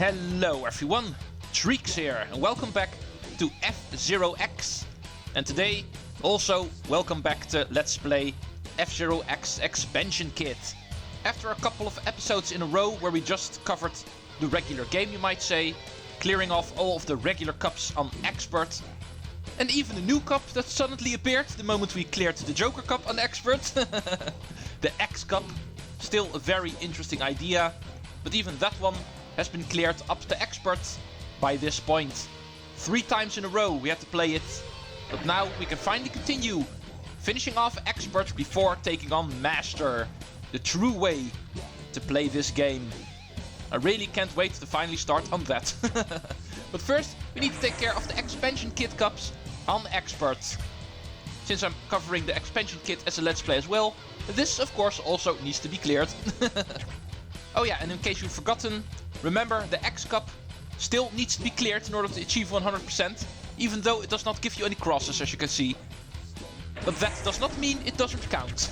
Hello everyone, Treecks here and welcome back to F0X. And today also welcome back to Let's Play F0X Expansion Kit. After a couple of episodes in a row where we just covered the regular game, you might say, clearing off all of the regular cups on Expert, and even a new cup that suddenly appeared the moment we cleared the Joker Cup on Expert. The X Cup, still a very interesting idea, but even that one has been cleared up to Expert by this point. 3 times in a row we had to play it, but now we can finally continue, finishing off Expert before taking on Master, the true way to play this game. I really can't wait to finally start on that. But first we need to take care of the expansion kit cups on Expert. Since I'm covering the expansion kit as a Let's Play as well, this of course also needs to be cleared. Oh yeah, and in case you've forgotten, remember the X Cup still needs to be cleared in order to achieve 100%, even though it does not give you any crosses, as you can see. But that does not mean it doesn't count.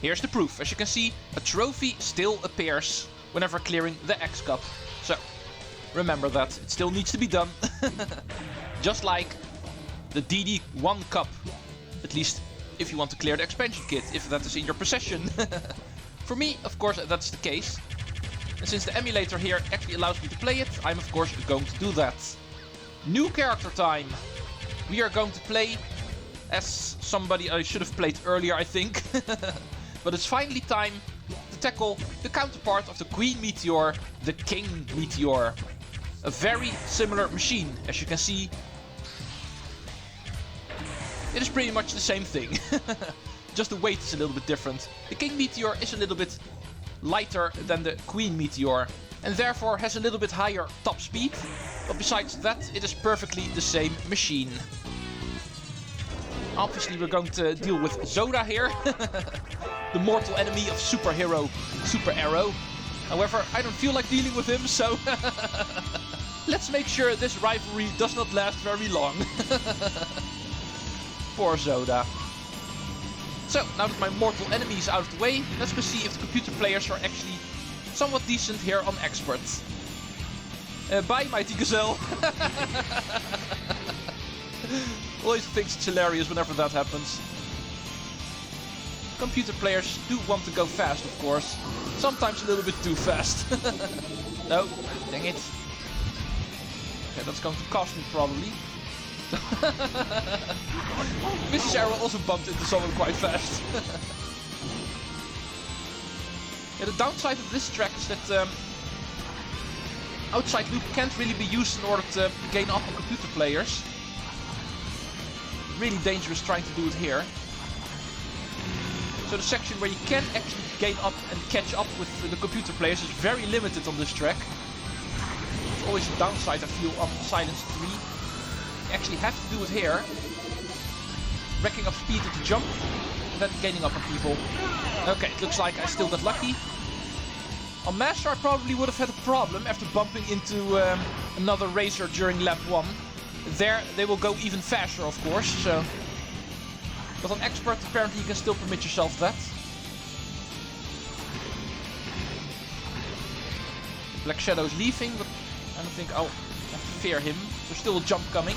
Here's the proof. As you can see, a trophy still appears whenever clearing the X Cup. So, remember that. It still needs to be done. Just like the DD-1 Cup. At least if you want to clear the expansion kit, if that is in your possession. For me, of course, that's the case. And since the emulator here actually allows me to play it, I'm of course going to do that. New character time! We are going to play as somebody I should have played earlier, I think. But it's finally time to tackle the counterpart of the Queen Meteor, the King Meteor. A very similar machine, as you can see. It is pretty much the same thing. Just the weight is a little bit different. The King Meteor is a little bit lighter than the Queen Meteor and therefore has a little bit higher top speed. But besides that, it is perfectly the same machine. Obviously we're going to deal with Zoda here. The mortal enemy of superhero Super Arrow. However, I don't feel like dealing with him, so let's make sure this rivalry does not last very long. Poor Zoda. So, now that my mortal enemy is out of the way, let's go see if the computer players are actually somewhat decent here on Expert. Bye, Mighty Gazelle! Always thinks it's hilarious whenever that happens. Computer players do want to go fast, of course. Sometimes a little bit too fast. No, dang it. Okay, that's going to cost me probably. Mrs. Arrow also bumped into someone quite fast. Yeah, the downside of this track is that outside loop can't really be used in order to gain up on computer players. Really dangerous trying to do it here. So the section where you can actually gain up and catch up with the computer players is very limited on this track. It's always a downside I feel on Silence 3. Actually have to do it here, racking up speed at the jump, and then gaining up on people. Okay, it looks like I still got lucky. On Master I probably would have had a problem after bumping into another racer during lap 1. There they will go even faster, of course, so... But on Expert apparently you can still permit yourself that. Black Shadow is leaving, but I don't think I'll have to fear him. There's still a jump coming.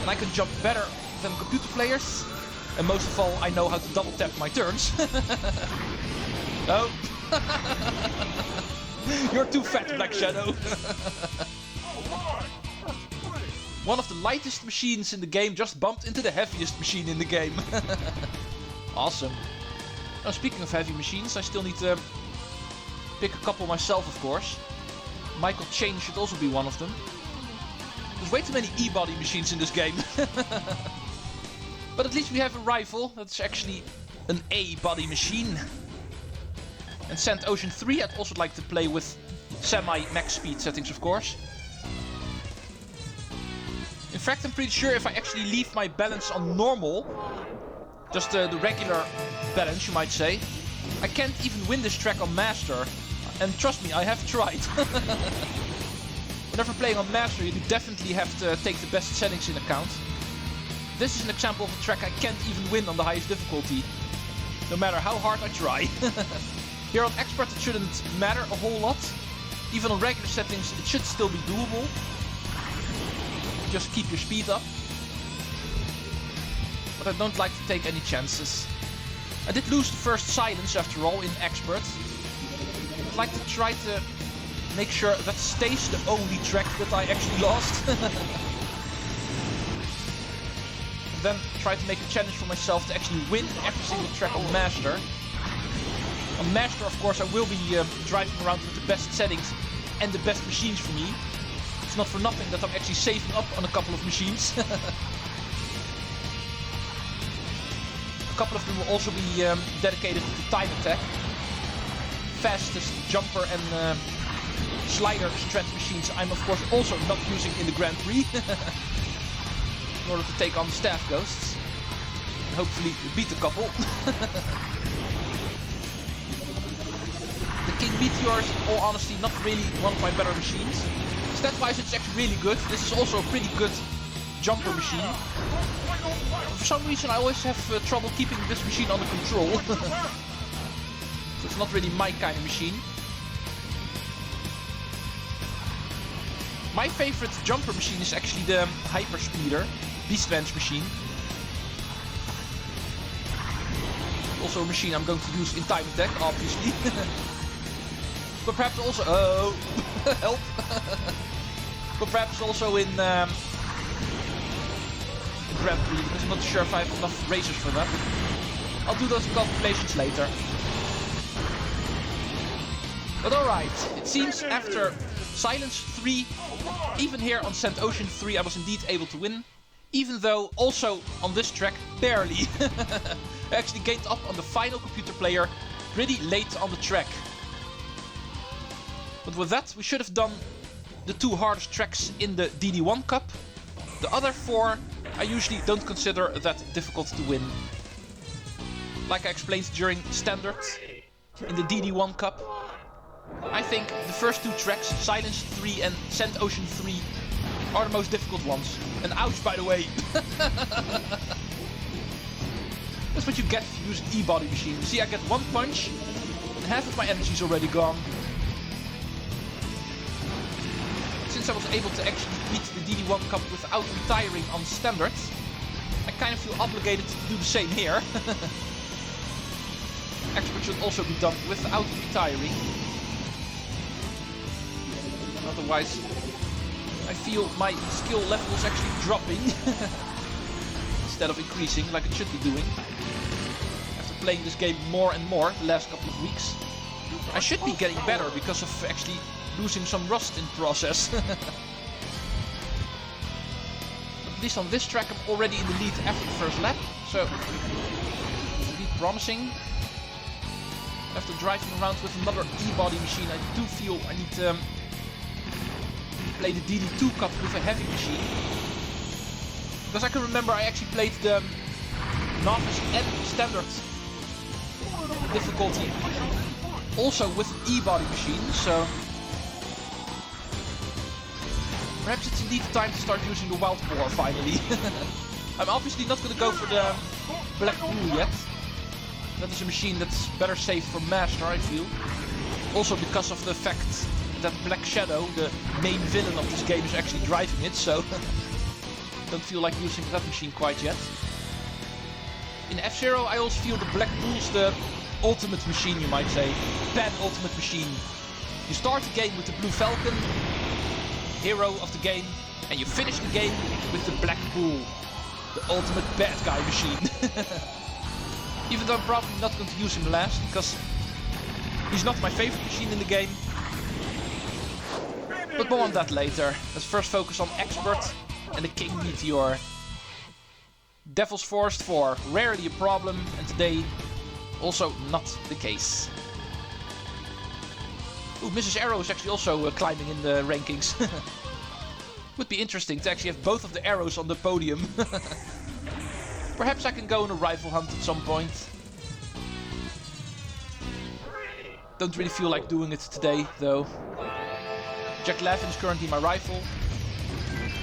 And I can jump better than computer players. And most of all, I know how to double tap my turns. No. You're too fat, Black Shadow. One of the lightest machines in the game just bumped into the heaviest machine in the game. Awesome. Now, speaking of heavy machines, I still need to pick a couple myself, of course. Michael Chain should also be one of them. There's way too many E-body machines in this game. But at least we have a rival that's actually an A-body machine. And Sand Ocean 3 I'd also like to play with semi-max speed settings, of course. In fact, I'm pretty sure if I actually leave my balance on normal, just the regular balance you might say, I can't even win this track on Master. And trust me, I have tried. Whenever playing on Master, you definitely have to take the best settings in account. This is an example of a track I can't even win on the highest difficulty, no matter how hard I try. Here on Expert it shouldn't matter a whole lot. Even on regular settings, it should still be doable. Just keep your speed up. But I don't like to take any chances. I did lose the first silence after all in Expert. I'd like to try to make sure that stays the only track that I actually lost. Then try to make a challenge for myself to actually win every single track on Master. On Master, of course, I will be driving around with the best settings and the best machines for me. It's not for nothing that I'm actually saving up on a couple of machines. A couple of them will also be dedicated to time attack. Fastest jumper and slider strength machines I'm of course also not using in the Grand Prix. In order to take on staff ghosts. And hopefully beat a couple. The King Meteor is, in all honesty, not really one of my better machines. Stat-wise, it's actually really good. This is also a pretty good jumper machine. For some reason, I always have trouble keeping this machine under control. So it's not really my kind of machine. My favorite jumper machine is actually the Hyper Speeder Beastman's machine. Also a machine I'm going to use in time attack, obviously. But perhaps also... Oh! Help! But perhaps also in Grand Prix, because I'm not sure if I have enough racers for that. I'll do those calculations later. But alright, it seems after Silence 3, even here on Sand Ocean 3 I was indeed able to win. Even though also on this track, barely. I actually gained up on the final computer player pretty late on the track. But with that, we should have done the 2 hardest tracks in the DD-1 Cup. The other 4 I usually don't consider that difficult to win. Like I explained during Standard in the DD-1 Cup. I think the first 2 tracks, Silence 3 and Sand Ocean 3, are the most difficult ones. And ouch, by the way. That's what you get if you use an E-body machine. You see, I get 1 punch and half of my energy is already gone. Since I was able to actually beat the DD-1 Cup without retiring on Standard, I kind of feel obligated to do the same here. Expert should also be done without retiring. Otherwise, I feel my skill level is actually dropping instead of increasing like it should be doing. After playing this game more and more the last couple of weeks, I should be getting better because of actually losing some rust in process. But at least on this track I'm already in the lead after the first lap, so it's indeed promising. After driving around with another E-body machine, I do feel I need to play the DD2 Cup with a heavy machine. Because I can remember I actually played the Novice and Standard difficulty also with an E-body machine, so perhaps it's indeed time to start using the Wild Boar finally. I'm obviously not going to go for the Black Bull yet. That is a machine that's better saved for Master, I feel. Also because of the fact that Black Shadow, the main villain of this game, is actually driving it, so don't feel like using that machine quite yet. In F-Zero I also feel the Black Bull's the ultimate machine, you might say. Pan-ultimate machine. You start the game with the Blue Falcon, hero of the game, and you finish the game with the Black Bull, the ultimate bad guy machine. Even though I'm probably not going to use him last, because he's not my favorite machine in the game. But more on that later. Let's first focus on Expert and the King Meteor. Devil's Forest 4, rarely a problem, and today also not the case. Ooh, Mrs. Arrow is actually also climbing in the rankings. Would be interesting to actually have both of the arrows on the podium. Perhaps I can go on a rifle hunt at some point. Don't really feel like doing it today, though. Jack Lavin is currently my rifle.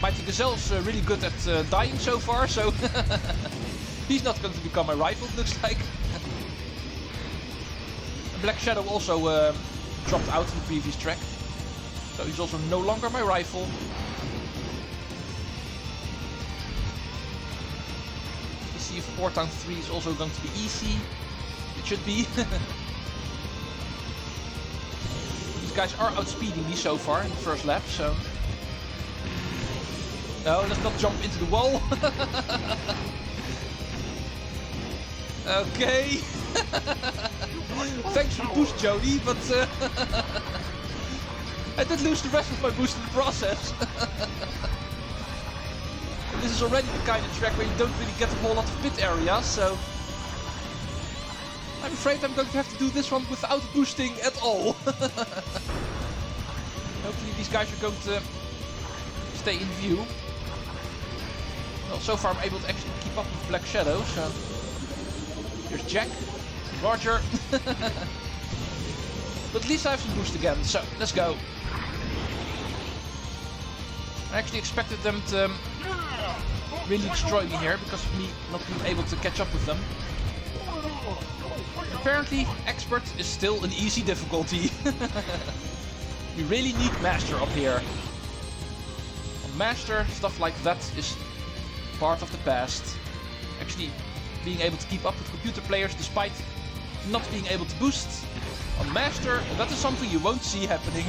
Mighty Gazelle's really good at dying so far, so he's not going to become my rifle, it looks like. Black Shadow also dropped out in the previous track. So he's also no longer my rifle. Let's see if Port Town 3 is also going to be easy. It should be. These guys are outspeeding me so far in the first lap, so... No, let's not jump into the wall. Okay. Thanks for the boost, Jody, but I did lose the rest of my boost in the process. This is already the kind of track where you don't really get a whole lot of pit area, so I'm afraid I'm going to have to do this one without boosting at all. Hopefully these guys are going to stay in view. Well, so far I'm able to actually keep up with Black Shadow, so... Here's Jack, Roger. But at least I have some boost again, so let's go. I actually expected them to really destroy me here because of me not being able to catch up with them. Apparently, Expert is still an easy difficulty. We really need Master up here. On Master, stuff like that is part of the past. Actually, being able to keep up with computer players despite not being able to boost. On Master, that is something you won't see happening.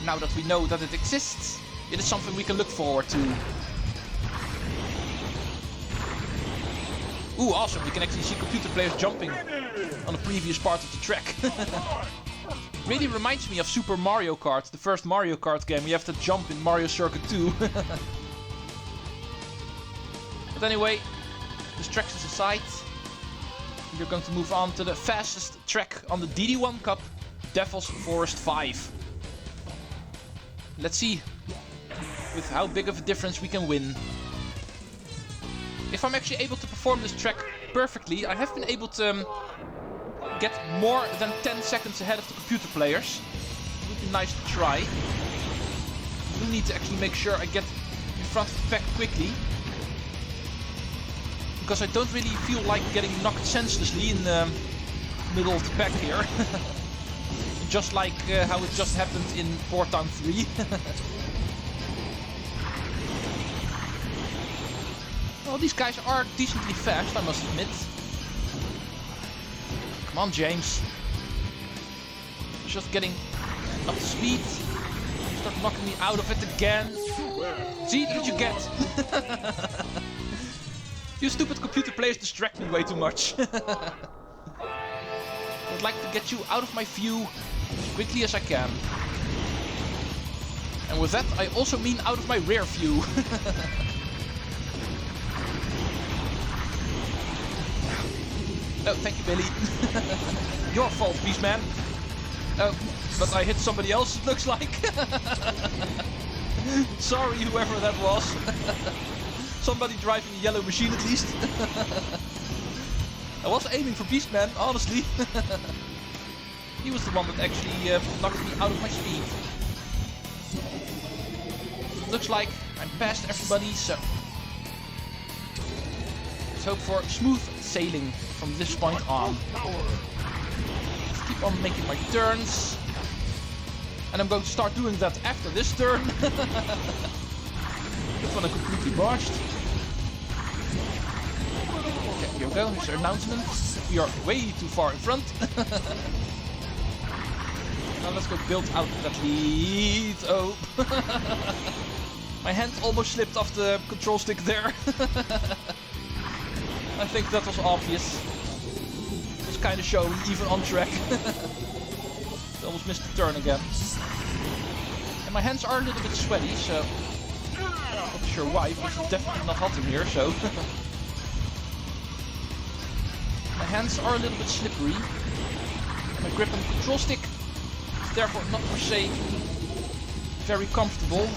Now that we know that it exists, it is something we can look forward to. Ooh, awesome, we can actually see computer players jumping on the previous part of the track. Really reminds me of Super Mario Kart, the first Mario Kart game. You have to jump in Mario Circuit 2. But anyway, this track is aside. We're going to move on to the fastest track on the DD-1 Cup, Devil's Forest 5. Let's see with how big of a difference we can win. If I'm actually able to perform this track perfectly, I have been able to get more than 10 seconds ahead of the computer players. It would be nice to try. I do need to actually make sure I get in front of the pack quickly. Because I don't really feel like getting knocked senselessly in the middle of the pack here. Just like how it just happened in Port Town 3. Well, these guys are decently fast, I must admit. Come on, James. Just getting up to speed. Start knocking me out of it again. See, did you get? You stupid computer players distract me way too much. I'd like to get you out of my view as quickly as I can. And with that, I also mean out of my rear view. Oh, thank you, Billy. Your fault, Beastman. Oh, but I hit somebody else, it looks like. Sorry, whoever that was. Somebody driving a yellow machine, at least. I was aiming for Beastman, honestly. He was the one that actually knocked me out of my speed. Looks like I'm past everybody, so... let's hope for smooth sailing from this point on. Let's keep on making my turns. And I'm going to start doing that after this turn. This one I completely botched. Okay, here we go, here's our announcement. We are way too far in front. Now let's go build out that lead. Oh. My hand almost slipped off the control stick there. I think that was obvious. It was kind of showing, even on track. Almost missed the turn again. And my hands are a little bit sweaty, so... not sure why, but it's definitely not hot in here, so... My hands are a little bit slippery. My grip on the control stick is therefore not per se very comfortable.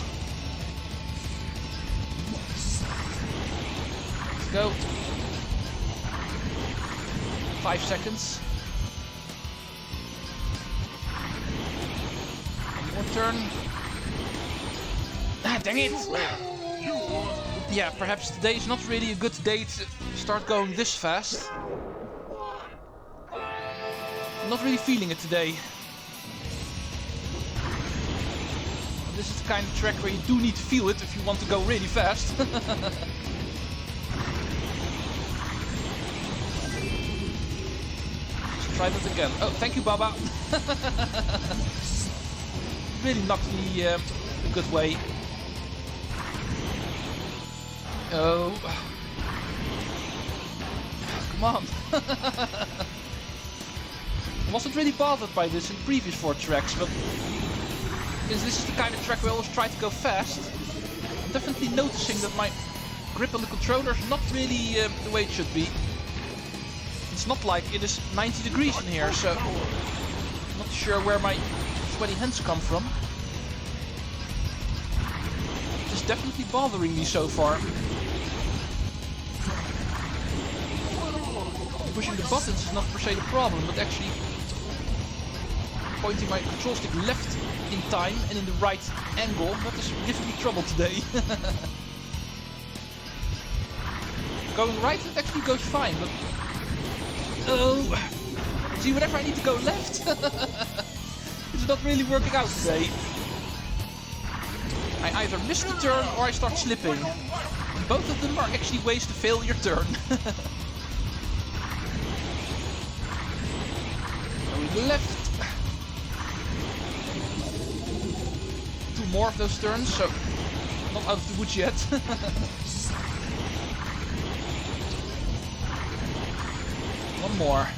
Let's go. 5 seconds. One more turn. Ah, dang it! Yeah, perhaps today is not really a good day to start going this fast. I'm not really feeling it today. This is the kind of track where you do need to feel it if you want to go really fast. Let's try that again. Oh, thank you, Baba. Really knocked me a good way. Oh. Come on. I wasn't really bothered by this in previous 4 tracks, but since this is the kind of track where I always try to go fast, I'm definitely noticing that my grip on the controller is not really the way it should be. It's not like it is 90 degrees in here, so I'm not sure where my sweaty hands come from. It's definitely bothering me so far. Pushing the buttons is not per se the problem, but actually pointing my control stick left in time and in the right angle, that is giving me trouble today. Going right, it actually goes fine, but... Oh! See, whenever I need to go left, it's not really working out today. I either miss the turn or I start slipping. And both of them are actually ways to fail your turn. Going left. 2 more of those turns, so not out of the woods yet. One more.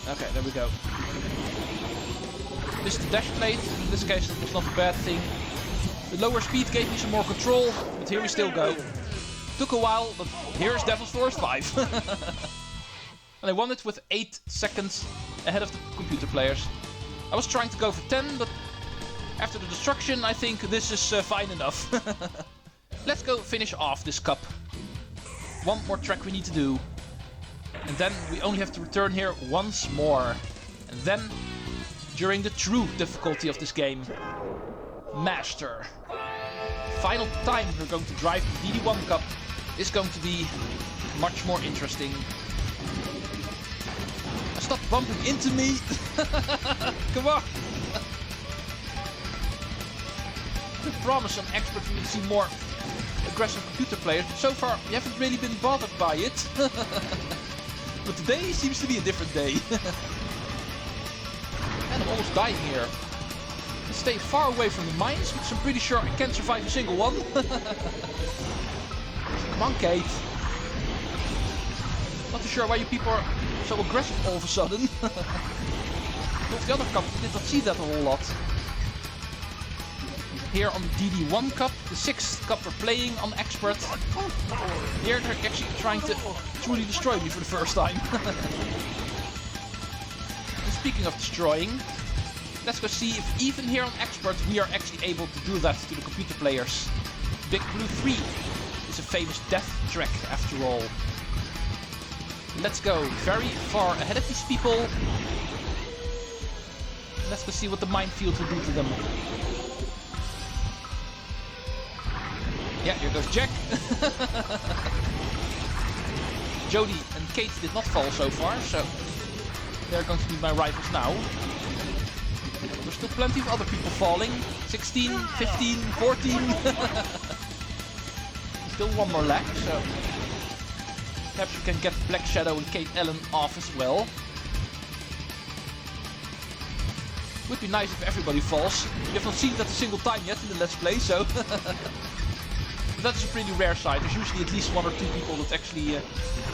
Okay, there we go. This is the dash plate. In this case, it was not a bad thing. The lower speed gave me some more control, but here we still go. Took a while, but here's Devil's Force 5. And I won it with 8 seconds ahead of the computer players. I was trying to go for 10, but after the destruction, I think this is fine enough. Let's go finish off this cup. One more track we need to do. And then we only have to return here once more. And then, during the true difficulty of this game, Master. Final time we're going to drive the DD-1 Cup is going to be much more interesting. Stop bumping into me! Come on! I promise I'm expert for you to see more aggressive computer players, but so far we haven't really been bothered by it. But today seems to be a different day. And I'm almost dying here. Let's stay far away from the mines, because I'm pretty sure I can't survive a single one. Come on, Kate. Not too sure why you people are so aggressive all of a sudden. With the other cup, we did not see that a whole lot. Here on the DD-1 Cup, the 6th cup we're playing on Expert. Here they're actually trying to truly destroy me for the first time. And speaking of destroying, let's go see if even here on Expert we are actually able to do that to the computer players. Big Blue 3 is a famous death track after all. Let's go very far ahead of these people. Let's go see what the minefield will do to them. Yeah, here goes Jack. Jody and Kate did not fall so far, so they're going to be my rivals now. There's still plenty of other people falling. 16, 15, 14. Still one more lap, so perhaps we can get Black Shadow and Kate Allen off as well. Would be nice if everybody falls. We have not seen that a single time yet in the Let's Play, so that's a pretty rare sight. There's usually at least 1 or 2 people that actually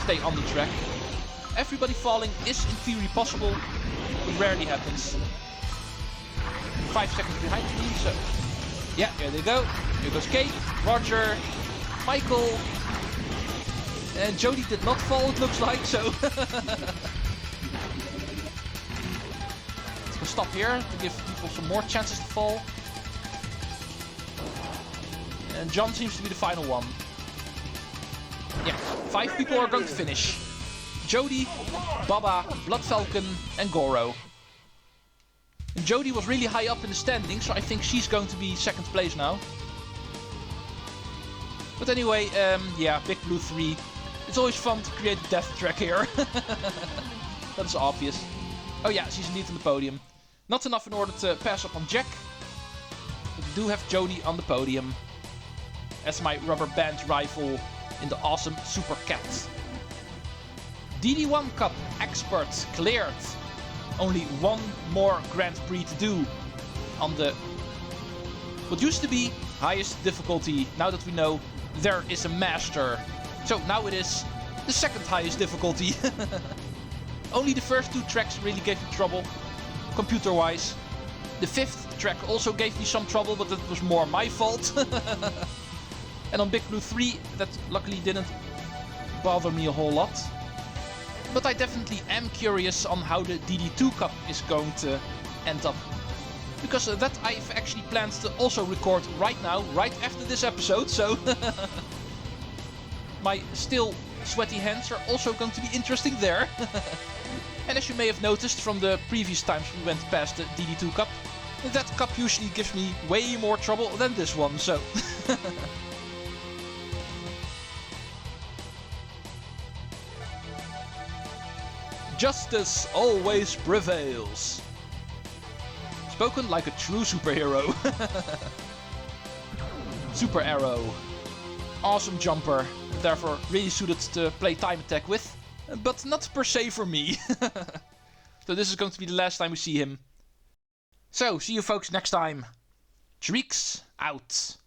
stay on the track. Everybody falling is in theory possible, but rarely happens. 5 seconds behind me, so yeah, here they go. Here goes Kate, Roger, Michael, and Jody did not fall, it looks like, so let's go stop here to give people some more chances to fall. And John seems to be the final one. Yeah, 5 people are going to finish. Jody, Baba, Blood Falcon, and Goro. And Jody was really high up in the standings, so I think she's going to be 2nd place now. But anyway, yeah, Big Blue 3. It's always fun to create a death track here. That is obvious. Oh yeah, she's indeed on the podium. Not enough in order to pass up on Jack. But we do have Jody on the podium. As my rubber band rival in the awesome Super Cat. DD-1 Cup Expert cleared. Only one more Grand Prix to do on the what used to be highest difficulty. Now that we know there is a master. So now it is the second highest difficulty. Only the first two tracks really gave me trouble, computer-wise. The fifth track also gave me some trouble, but that was more my fault. And on Big Blue 3, that luckily didn't bother me a whole lot. But I definitely am curious on how the DD2 Cup is going to end up. Because that I've actually planned to also record right now, right after this episode, so... My still sweaty hands are also going to be interesting there. And as you may have noticed from the previous times we went past the DD2 Cup, that cup usually gives me way more trouble than this one, so... Justice always prevails. Spoken like a true superhero. Super Arrow. Awesome jumper, therefore really suited to play time attack with, but not per se for me. So this is going to be the last time we see him. So, see you folks next time. Treecks out.